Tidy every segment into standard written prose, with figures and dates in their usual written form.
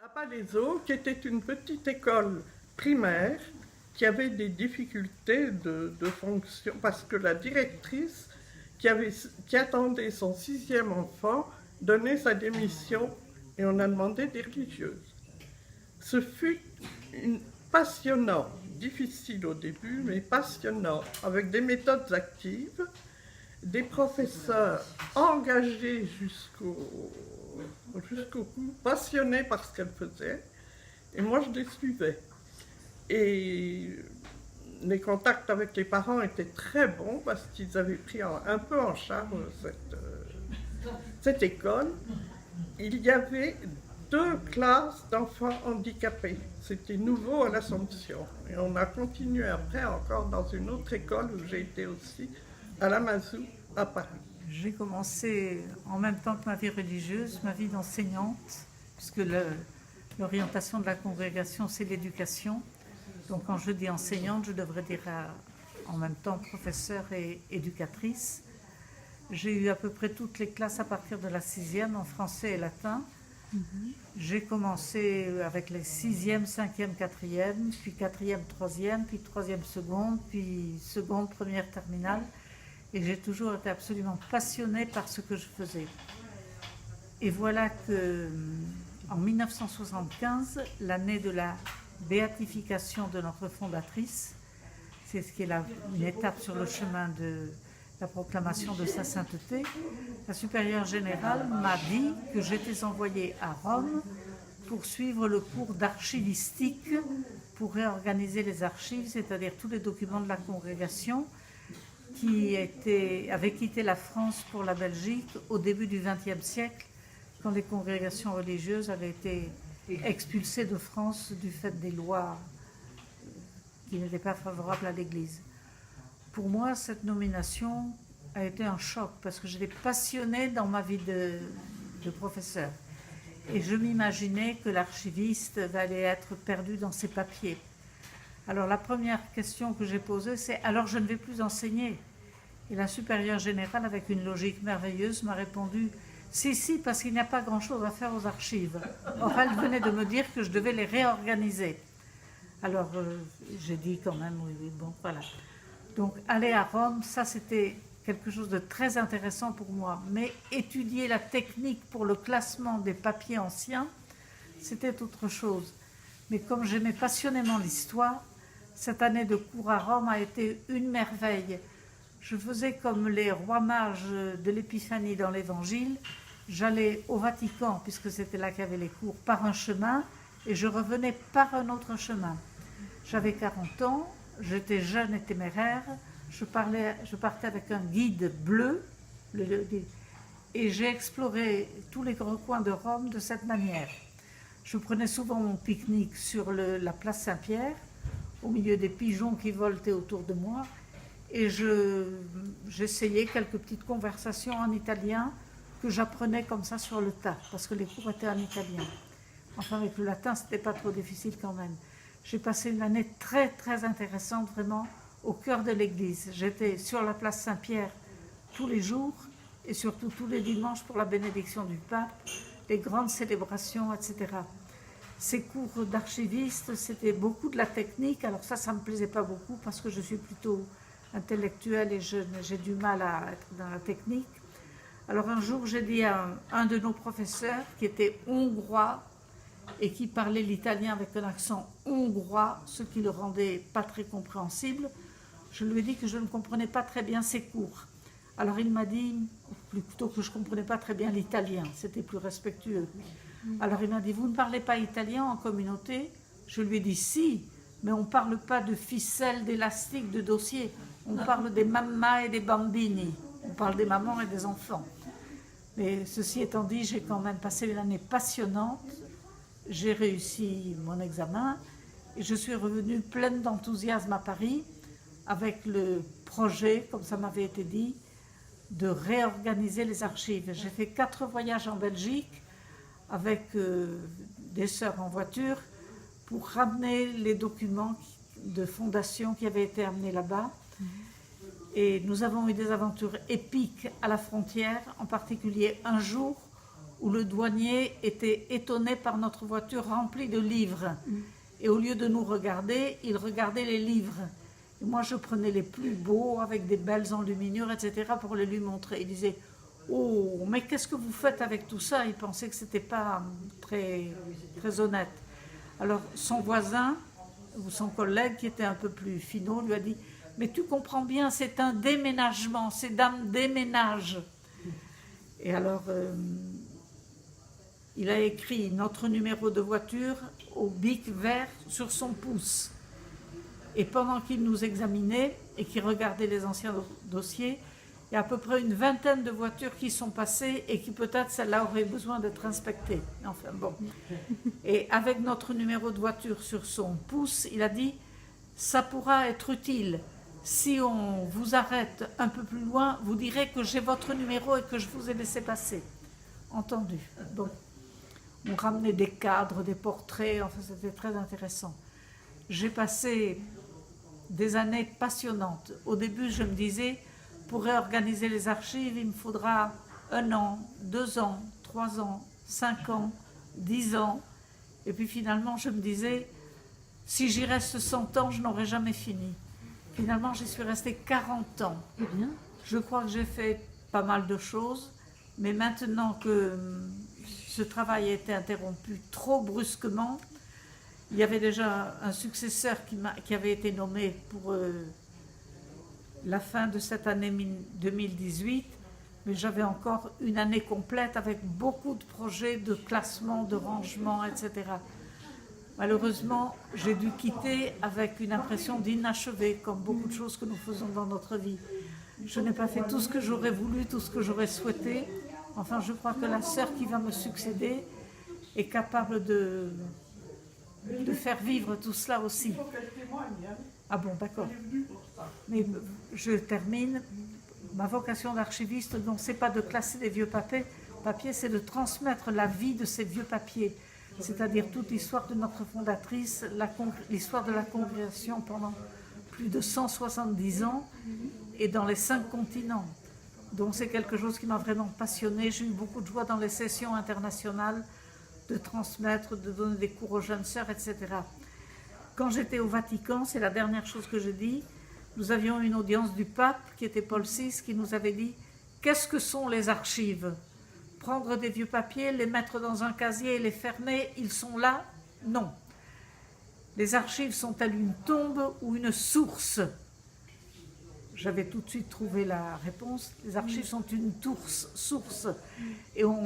À Palaiseau, qui était une petite école primaire, qui avait des difficultés de fonction, parce que la directrice, qui attendait son 6e enfant, donnait sa démission et on a demandé des religieuses. Ce fut passionnant, difficile au début, mais passionnant, avec des méthodes actives, des professeurs engagés jusqu'au bout, passionnés par ce qu'elle faisait, et moi je les suivais. Et les contacts avec les parents étaient très bons parce qu'ils avaient pris un peu en charge cette école. Il y avait 2 classes d'enfants handicapés. C'était nouveau à l'Assomption. Et on a continué après encore dans une autre école où j'ai été aussi, à la Mazou, à Paris. J'ai commencé en même temps que ma vie religieuse, ma vie d'enseignante, puisque l'orientation de la congrégation, c'est l'éducation. Donc quand je dis enseignante, je devrais dire en même temps professeure et éducatrice. J'ai eu à peu près toutes les classes à partir de la 6e en français et latin. J'ai commencé avec les 6e, 5e, 4e, puis 4e, 3e, puis 3e seconde, puis seconde, première, terminale. Et j'ai toujours été absolument passionnée par ce que je faisais. Et voilà que, en 1975, l'année de la béatification de notre fondatrice, c'est ce qui est une étape sur le chemin de la proclamation de sa sainteté, la supérieure générale m'a dit que j'étais envoyée à Rome pour suivre le cours d'archivistique, pour réorganiser les archives, c'est-à-dire tous les documents de la congrégation, qui avait quitté la France pour la Belgique au début du XXe siècle, quand les congrégations religieuses avaient été expulsées de France du fait des lois qui n'étaient pas favorables à l'Église. Pour moi, cette nomination a été un choc parce que j'étais passionnée dans ma vie de professeur. Et je m'imaginais que l'archiviste allait être perdu dans ses papiers. Alors la première question que j'ai posée, c'est « alors je ne vais plus enseigner ?» Et la supérieure générale, avec une logique merveilleuse, m'a répondu « si, parce qu'il n'y a pas grand-chose à faire aux archives. » Or, elle venait de me dire que je devais les réorganiser. Alors j'ai dit quand même « oui, bon, voilà ». Donc aller à Rome, ça c'était quelque chose de très intéressant pour moi. Mais étudier la technique pour le classement des papiers anciens, c'était autre chose. Mais comme j'aimais passionnément l'histoire, cette année de cours à Rome a été une merveille. Je faisais comme les rois mages de l'Épiphanie dans l'Évangile. J'allais au Vatican, puisque c'était là qu'il y avait les cours, par un chemin, et je revenais par un autre chemin. J'avais 40 ans, j'étais jeune et téméraire, je partais avec un guide bleu, et j'ai exploré tous les recoins de Rome de cette manière. Je prenais souvent mon pique-nique sur la place Saint-Pierre, au milieu des pigeons qui voletaient autour de moi, et j'essayais quelques petites conversations en italien que j'apprenais comme ça sur le tas, parce que les cours étaient en italien. Enfin, avec le latin, c'était pas trop difficile quand même. J'ai passé une année très, très intéressante, vraiment, au cœur de l'église. J'étais sur la place Saint-Pierre tous les jours, et surtout tous les dimanches pour la bénédiction du pape, les grandes célébrations, etc. Ces cours d'archiviste, c'était beaucoup de la technique. Alors ça ne me plaisait pas beaucoup parce que je suis plutôt intellectuelle et j'ai du mal à être dans la technique. Alors un jour, j'ai dit à un de nos professeurs qui était hongrois et qui parlait l'italien avec un accent hongrois, ce qui le rendait pas très compréhensible, je lui ai dit que je ne comprenais pas très bien ses cours. Alors il m'a dit, plutôt que je ne comprenais pas très bien l'italien, c'était plus respectueux. Alors il m'a dit, vous ne parlez pas italien en communauté? Je lui ai dit, si, mais on ne parle pas de ficelles, d'élastiques, de dossiers. On parle des mammas et des bambini. On parle des mamans et des enfants. Mais ceci étant dit, j'ai quand même passé une année passionnante. J'ai réussi mon examen et je suis revenue pleine d'enthousiasme à Paris avec le projet, comme ça m'avait été dit, de réorganiser les archives. J'ai fait 4 voyages en Belgique avec des sœurs en voiture pour ramener les documents de fondation qui avaient été amenés là-bas. Et nous avons eu des aventures épiques à la frontière, en particulier un jour où le douanier était étonné par notre voiture remplie de livres. Et au lieu de nous regarder, il regardait les livres. Et moi, je prenais les plus beaux, avec des belles enluminures, etc., pour les lui montrer. Il disait, oh, mais qu'est-ce que vous faites avec tout ça? Il pensait que ce n'était pas très, très honnête. Alors, son voisin, ou son collègue, qui était un peu plus finot, lui a dit, mais tu comprends bien, c'est un déménagement, ces dames déménagent. Et alors, il a écrit notre numéro de voiture au bic vert sur son pouce. Et pendant qu'il nous examinait et qu'il regardait les anciens dossiers, il y a à peu près une vingtaine de voitures qui sont passées et qui peut-être celle-là aurait besoin d'être inspectée. Enfin bon. Et avec notre numéro de voiture sur son pouce, il a dit « ça pourra être utile. Si on vous arrête un peu plus loin, vous direz que j'ai votre numéro et que je vous ai laissé passer. » Entendu. Bon. On ramenait des cadres, des portraits, enfin c'était très intéressant. J'ai passé des années passionnantes. Au début, je me disais, pour réorganiser les archives, il me faudra 1 an, 2 ans, 3 ans, 5 ans, 10 ans. Et puis finalement, je me disais, si j'y reste 100 ans, je n'aurai jamais fini. Finalement, j'y suis restée 40 ans. Je crois que j'ai fait pas mal de choses, mais maintenant que ce travail a été interrompu trop brusquement, il y avait déjà un successeur qui avait été nommé pour la fin de cette année 2018, mais j'avais encore une année complète avec beaucoup de projets de classement, de rangement, etc. Malheureusement, j'ai dû quitter avec une impression d'inachevé, comme beaucoup de choses que nous faisons dans notre vie. Je n'ai pas fait tout ce que j'aurais voulu, tout ce que j'aurais souhaité. Enfin, je crois que la sœur qui va me succéder est capable de faire vivre tout cela aussi. Ah bon, d'accord. Mais je termine. Ma vocation d'archiviste, donc, c'est pas de classer les vieux papiers, c'est de transmettre la vie de ces vieux papiers, c'est-à-dire toute l'histoire de notre fondatrice, l'histoire de la congrégation pendant plus de 170 ans et dans les 5 continents. Donc c'est quelque chose qui m'a vraiment passionnée. J'ai eu beaucoup de joie dans les sessions internationales de transmettre, de donner des cours aux jeunes sœurs, etc. Quand j'étais au Vatican, c'est la dernière chose que je dis, nous avions une audience du pape, qui était Paul VI, qui nous avait dit « Qu'est-ce que sont les archives ? Prendre des vieux papiers, les mettre dans un casier et les fermer, ils sont là ? Non. Les archives sont-elles une tombe ou une source ? » J'avais tout de suite trouvé la réponse. Les archives sont une source. Et on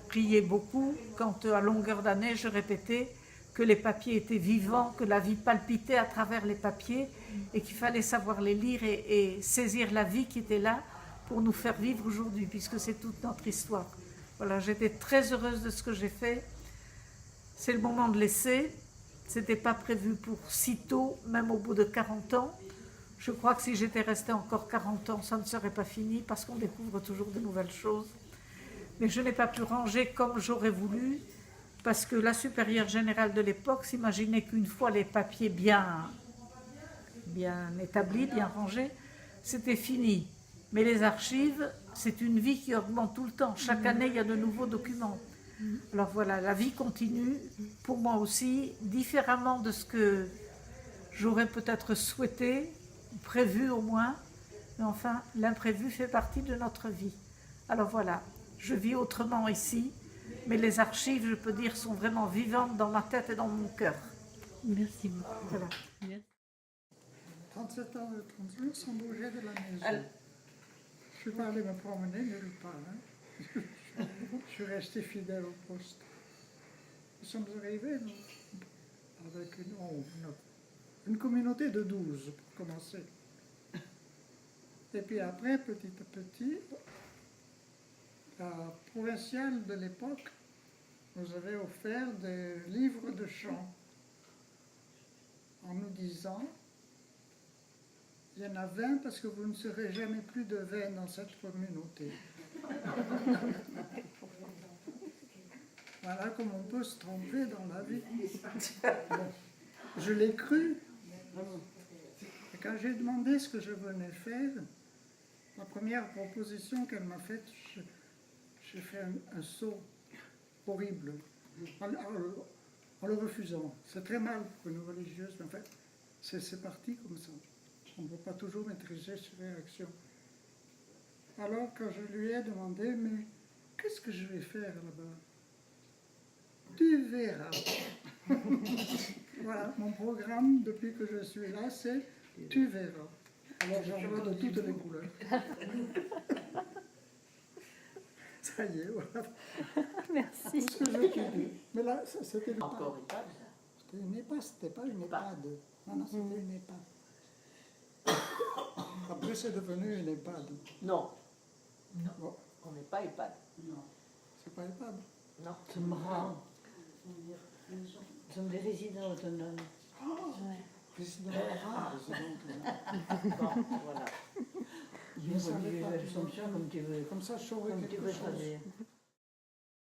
priait beaucoup quand, à longueur d'année, je répétais que les papiers étaient vivants, que la vie palpitait à travers les papiers et qu'il fallait savoir les lire et saisir la vie qui était là pour nous faire vivre aujourd'hui, puisque c'est toute notre histoire. Voilà, j'étais très heureuse de ce que j'ai fait. C'est le moment de laisser. Ce n'était pas prévu pour si tôt, même au bout de 40 ans. Je crois que si j'étais restée encore 40 ans, ça ne serait pas fini, parce qu'on découvre toujours de nouvelles choses. Mais je n'ai pas pu ranger comme j'aurais voulu, parce que la supérieure générale de l'époque s'imaginait qu'une fois les papiers bien établis, bien rangés, c'était fini. Mais les archives, c'est une vie qui augmente tout le temps. Chaque année, il y a de nouveaux documents. Alors voilà, la vie continue, pour moi aussi, différemment de ce que j'aurais peut-être souhaité, prévu au moins, mais enfin, l'imprévu fait partie de notre vie. Alors voilà, je vis autrement ici, mais les archives, je peux dire, sont vraiment vivantes dans ma tête et dans mon cœur. Merci beaucoup. Voilà. Merci. 37 ans de 31 sans bouger de la maison. Je suis pas allé me promener nulle part. Hein. Je suis resté fidèle au poste. Nous sommes arrivés avec une communauté de 12 pour commencer. Et puis après, petit à petit, la provinciale de l'époque nous avait offert des livres de chant en nous disant: il y en a 20 parce que vous ne serez jamais plus de 20 dans cette communauté. Voilà comme on peut se tromper dans la vie. Bon, je l'ai cru. Et quand j'ai demandé ce que je venais faire, la première proposition qu'elle m'a faite, j'ai fait un saut. horrible, en le refusant. C'est très mal pour une religieuse, mais en fait, c'est parti comme ça. On ne peut pas toujours maîtriser ses réactions. Alors, quand je lui ai demandé, mais qu'est-ce que je vais faire là-bas? Tu verras. Voilà, mon programme depuis que je suis là, c'est tu verras. Alors j'en vois de toutes les couleurs. Ça y est, voilà. Merci. Tout ce que je t'ai dit. Mais là, c'était Encore EHPAD. C'était une EHPAD, c'était pas une EHPAD. Non, non, c'était une EHPAD. Après, c'est devenu une EHPAD. Non, Bon, on n'est pas EHPAD. c'est pas EHPAD. Non. C'est marrant. Nous sommes des résidents autonomes. Président, Bon, voilà. Ils sont comme tu veux. comme ça, je saurais Comme tu quelque veux chose. traduire.